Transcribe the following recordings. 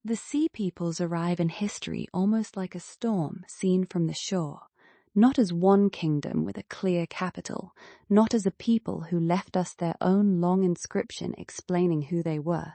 The Sea Peoples arrive in history almost like a storm seen from the shore, not as one kingdom with a clear capital, not as a people who left us their own long inscription explaining who they were,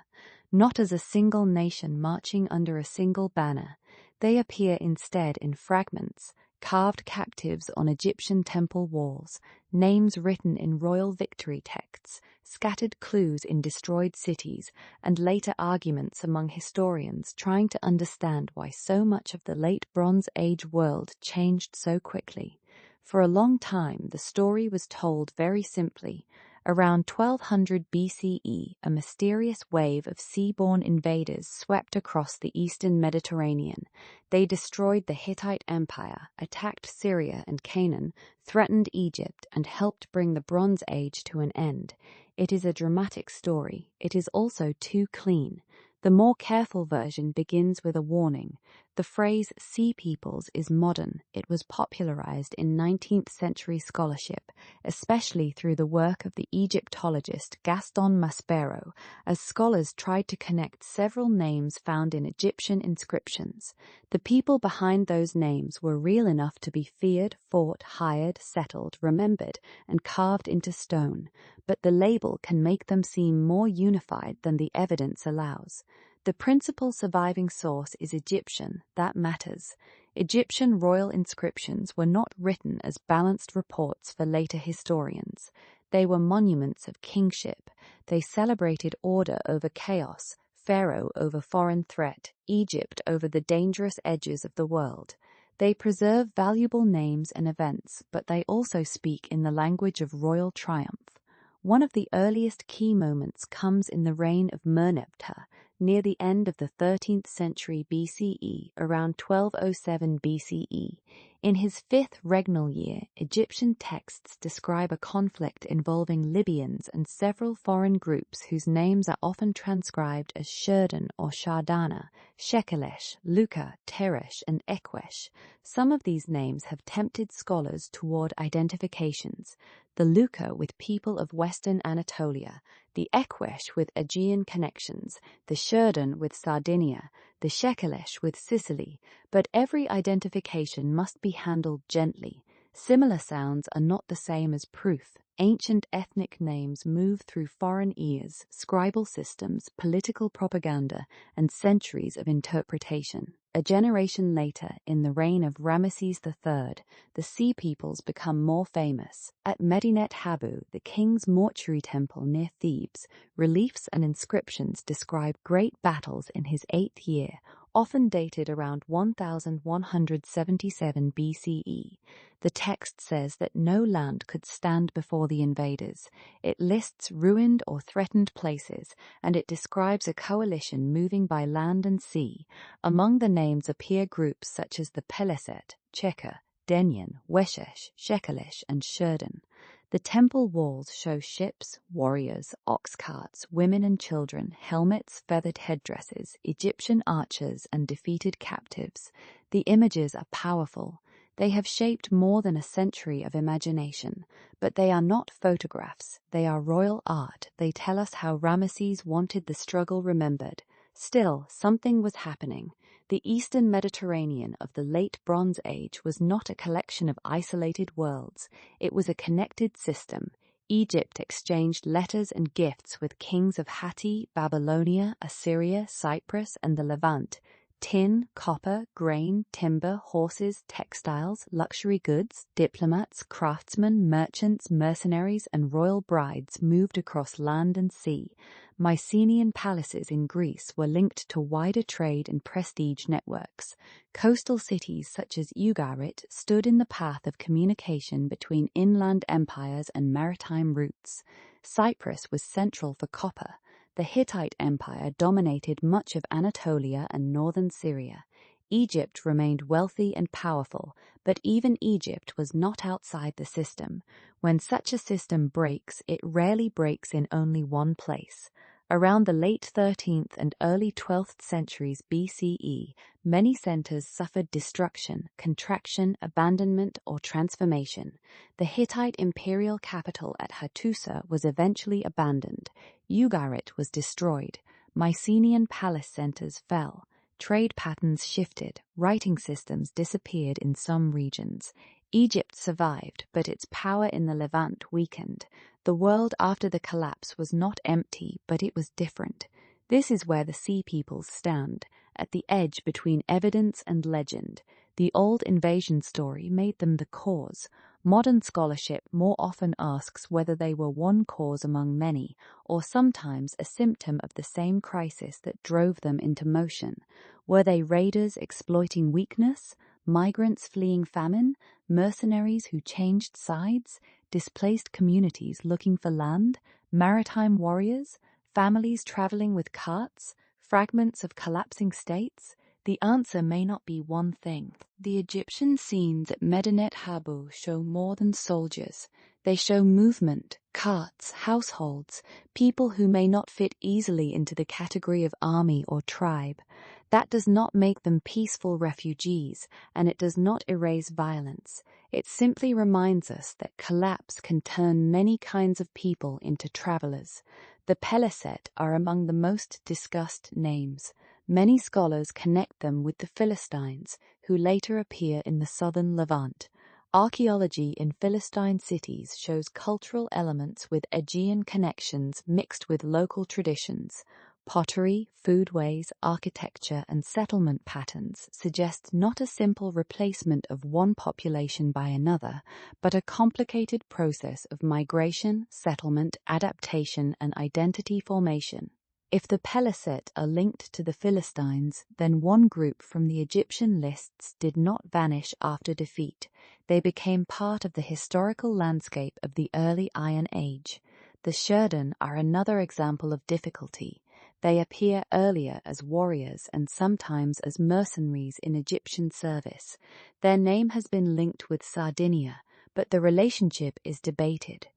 not as a single nation marching under a single banner. They appear instead in fragments, carved captives on Egyptian temple walls, names written in royal victory texts, scattered clues in destroyed cities, and later arguments among historians trying to understand why so much of the late Bronze Age world changed so quickly. For a long time, the story was told very simply. Around 1200 BCE, a mysterious wave of sea-borne invaders swept across the eastern Mediterranean. They destroyed the Hittite Empire, attacked Syria and Canaan, threatened Egypt, and helped bring the Bronze Age to an end. It is a dramatic story. It is also too clean. The more careful version begins with a warning. The phrase Sea Peoples is modern. It was popularized in 19th century scholarship, especially through the work of the Egyptologist Gaston Maspero, as scholars tried to connect several names found in Egyptian inscriptions. The people behind those names were real enough to be feared, fought, hired, settled, remembered, and carved into stone, but the label can make them seem more unified than the evidence allows. The principal surviving source is Egyptian. That matters. Egyptian royal inscriptions were not written as balanced reports for later historians. They were monuments of kingship. They celebrated order over chaos, Pharaoh over foreign threat, Egypt over the dangerous edges of the world. They preserve valuable names and events, but they also speak in the language of royal triumph. One of the earliest key moments comes in the reign of Merneptah, near the end of the 13th century BCE, around 1207 BCE. In his fifth regnal year, Egyptian texts describe a conflict involving Libyans and several foreign groups whose names are often transcribed as Sherden or Shardana, Shekelesh, Lukka, Teresh, and Ekwesh. Some of these names have tempted scholars toward identifications. The Lukka with people of western Anatolia, the Ekwesh with Aegean connections, the Sherden with Sardinia, the Shekelesh with Sicily, but every identification must be handled gently. Similar sounds are not the same as proof. Ancient ethnic names move through foreign ears, scribal systems, political propaganda, and centuries of interpretation. A generation later, in the reign of Ramesses III, the Sea Peoples become more famous. At Medinet Habu, the king's mortuary temple near Thebes, reliefs and inscriptions describe great battles in his 8th year, often dated around 1177 BCE. The text says that no land could stand before the invaders. It lists ruined or threatened places, and it describes a coalition moving by land and sea. Among the names appear groups such as the Peleset, Cheka, Denyen, Weshesh, Shekelesh, and Sherden. The temple walls show ships, warriors, ox carts, women and children, helmets, feathered headdresses, Egyptian archers, and defeated captives. The images are powerful. They have shaped more than a century of imagination, but they are not photographs. They are royal art. They tell us how Ramesses wanted the struggle remembered. Still, something was happening. The eastern Mediterranean of the late Bronze Age was not a collection of isolated worlds. It was a connected system. Egypt exchanged letters and gifts with kings of Hatti, Babylonia, Assyria, Cyprus, and the Levant. Tin, copper, grain, timber, horses, textiles, luxury goods, diplomats, craftsmen, merchants, mercenaries, and royal brides moved across land and sea. Mycenaean palaces in Greece were linked to wider trade and prestige networks. Coastal cities such as Ugarit stood in the path of communication between inland empires and maritime routes. Cyprus was central for copper. The Hittite Empire dominated much of Anatolia and northern Syria. Egypt remained wealthy and powerful, but even Egypt was not outside the system. When such a system breaks, it rarely breaks in only one place. Around the late 13th and early 12th centuries BCE, many centers suffered destruction, contraction, abandonment, or transformation. The Hittite imperial capital at Hattusa was eventually abandoned. Ugarit was destroyed. Mycenaean palace centers fell. Trade patterns shifted, writing systems disappeared in some regions. Egypt survived, but its power in the Levant weakened. The world after the collapse was not empty, but it was different. This is where the Sea Peoples stand, at the edge between evidence and legend. The old invasion story made them the cause. Modern scholarship more often asks whether they were one cause among many, or sometimes a symptom of the same crisis that drove them into motion. Were they raiders exploiting weakness, migrants fleeing famine, mercenaries who changed sides, displaced communities looking for land, maritime warriors, families traveling with carts, fragments of collapsing states? The answer may not be one thing. The Egyptian scenes at Medinet Habu show more than soldiers. They show movement, carts, households, people who may not fit easily into the category of army or tribe. That does not make them peaceful refugees, and it does not erase violence. It simply reminds us that collapse can turn many kinds of people into travelers. The Peleset are among the most discussed names. Many scholars connect them with the Philistines, who later appear in the southern Levant. Archaeology in Philistine cities shows cultural elements with Aegean connections mixed with local traditions. Pottery, foodways, architecture, and settlement patterns suggest not a simple replacement of one population by another, but a complicated process of migration, settlement, adaptation, and identity formation. If the Peleset are linked to the Philistines, then one group from the Egyptian lists did not vanish after defeat. They became part of the historical landscape of the early Iron Age. The Sherden are another example of difficulty. They appear earlier as warriors and sometimes as mercenaries in Egyptian service. Their name has been linked with Sardinia, but the relationship is debated.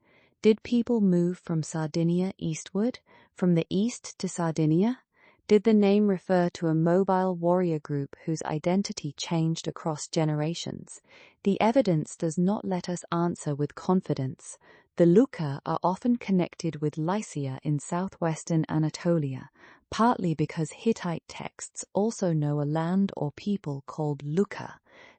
Did people move from Sardinia eastward, from the east to Sardinia? Did the name refer to a mobile warrior group whose identity changed across generations? The evidence does not let us answer with confidence. The Lukka are often connected with Lycia in southwestern Anatolia, partly because Hittite texts also know a land or people called Lukka.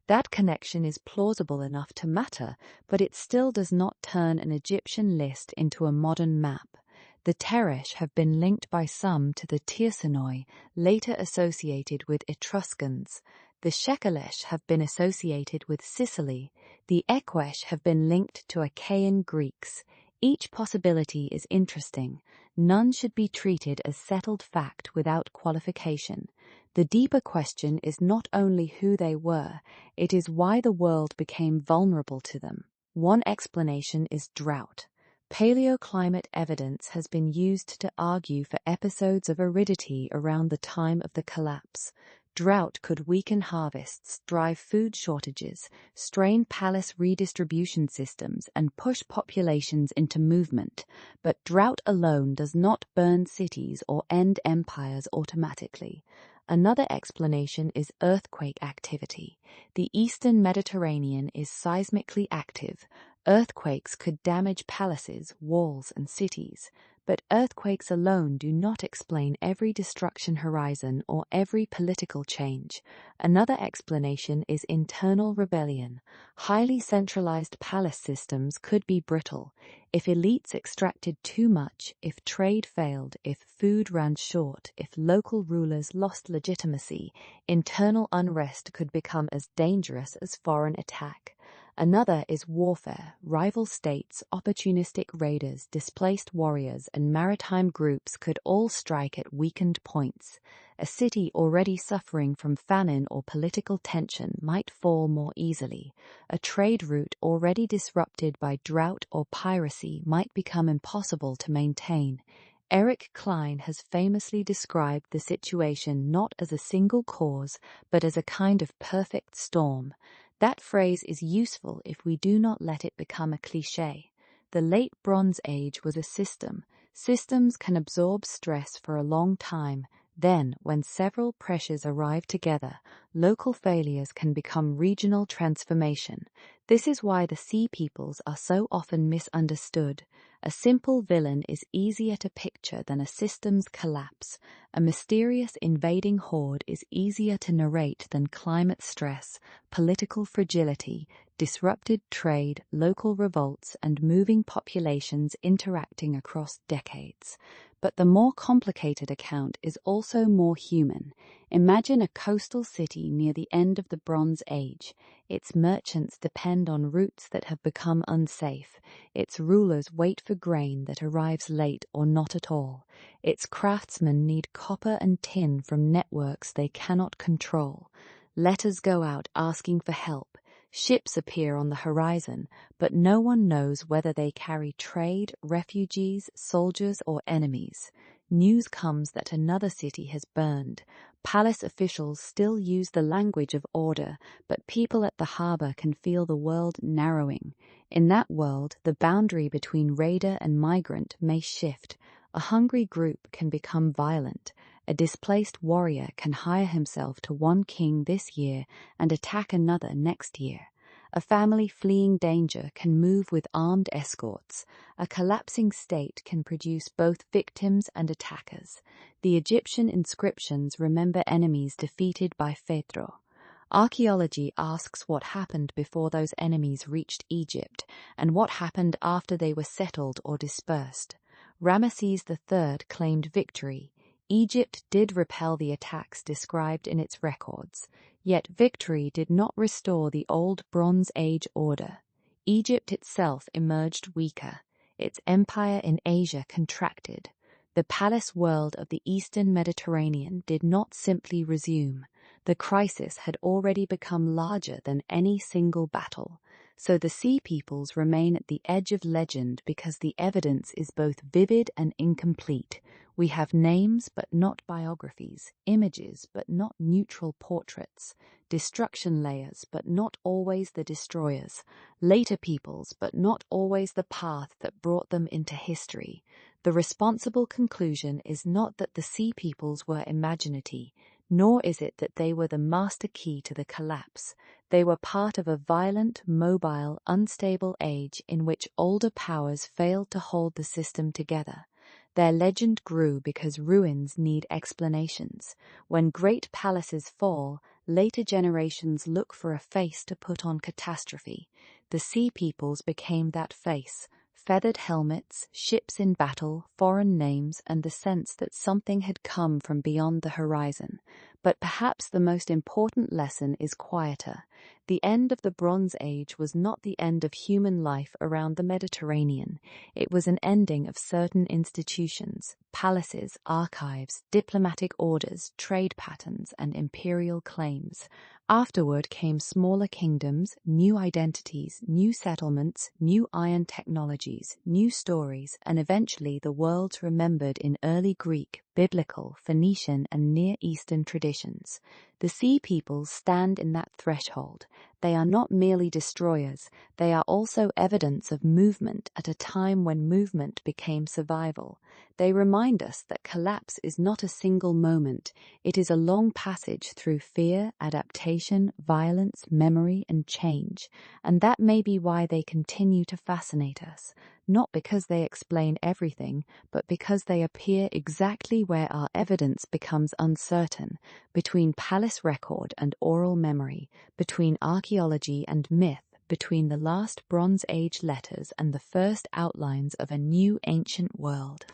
That connection is plausible enough to matter, but it still does not turn an Egyptian list into a modern map. The Teresh have been linked by some to the Tirsanoi, later associated with Etruscans. The Shekelesh have been associated with Sicily. The Ekwesh have been linked to Achaean Greeks. Each possibility is interesting. None should be treated as settled fact without qualification. The deeper question is not only who they were, it is why the world became vulnerable to them. One explanation is drought. Paleoclimate evidence has been used to argue for episodes of aridity around the time of the collapse. Drought could weaken harvests, drive food shortages, strain palace redistribution systems, and push populations into movement. But drought alone does not burn cities or end empires automatically. Another explanation is earthquake activity. The eastern Mediterranean is seismically active. Earthquakes could damage palaces, walls, and cities. But earthquakes alone do not explain every destruction horizon or every political change. Another explanation is internal rebellion. Highly centralized palace systems could be brittle. If elites extracted too much, if trade failed, if food ran short, if local rulers lost legitimacy, internal unrest could become as dangerous as foreign attack. Another is warfare. Rival states, opportunistic raiders, displaced warriors, and maritime groups could all strike at weakened points. A city already suffering from famine or political tension might fall more easily. A trade route already disrupted by drought or piracy might become impossible to maintain. Eric Klein has famously described the situation not as a single cause, but as a kind of perfect storm. That phrase is useful if we do not let it become a cliché. The late Bronze Age was a system. Systems can absorb stress for a long time, Then, when several pressures arrive together, local failures can become regional transformation. This is why the Sea Peoples are so often misunderstood. A simple villain is easier to picture than a system's collapse. A mysterious invading horde is easier to narrate than climate stress, political fragility, disrupted trade, local revolts, and moving populations interacting across decades. But the more complicated account is also more human. Imagine a coastal city near the end of the Bronze Age. Its merchants depend on routes that have become unsafe. Its rulers wait for grain that arrives late or not at all. Its craftsmen need copper and tin from networks they cannot control. Letters go out asking for help. Ships appear on the horizon, but no one knows whether they carry trade, refugees, soldiers, or enemies. News comes that another city has burned. Palace officials still use the language of order, but people at the harbor can feel the world narrowing. In that world, the boundary between raider and migrant may shift. A hungry group can become violent. A displaced warrior can hire himself to one king this year and attack another next year. A family fleeing danger can move with armed escorts. A collapsing state can produce both victims and attackers. The Egyptian inscriptions remember enemies defeated by Pharaoh. Archaeology asks what happened before those enemies reached Egypt, and what happened after they were settled or dispersed. Ramesses III claimed victory. Egypt did repel the attacks described in its records, yet victory did not restore the old Bronze Age order. Egypt itself emerged weaker. Its empire in Asia contracted. The palace world of the Eastern Mediterranean did not simply resume. The crisis had already become larger than any single battle. So the Sea Peoples remain at the edge of legend because the evidence is both vivid and incomplete. We have names but not biographies, images but not neutral portraits, destruction layers but not always the destroyers, later peoples but not always the path that brought them into history. The responsible conclusion is not that the Sea Peoples were imaginative, nor is it that they were the master key to the collapse. They were part of a violent, mobile, unstable age in which older powers failed to hold the system together. Their legend grew because ruins need explanations. When great palaces fall, later generations look for a face to put on catastrophe. The Sea Peoples became that face. Feathered helmets, ships in battle, foreign names, and the sense that something had come from beyond the horizon. But perhaps the most important lesson is quieter. The end of the Bronze Age was not the end of human life around the Mediterranean. It was an ending of certain institutions, palaces, archives, diplomatic orders, trade patterns, and imperial claims. Afterward came smaller kingdoms, new identities, new settlements, new iron technologies, new stories, and eventually the worlds remembered in early Greek, Biblical, Phoenician, and Near Eastern traditions. The Sea Peoples stand in that threshold. They are not merely destroyers, they are also evidence of movement at a time when movement became survival. They remind us that collapse is not a single moment, it is a long passage through fear, adaptation, violence, memory, and change. And that may be why they continue to fascinate us. Not because they explain everything, but because they appear exactly where our evidence becomes uncertain, between palace record and oral memory, between archaeology and myth, between the last Bronze Age letters and the first outlines of a new ancient world.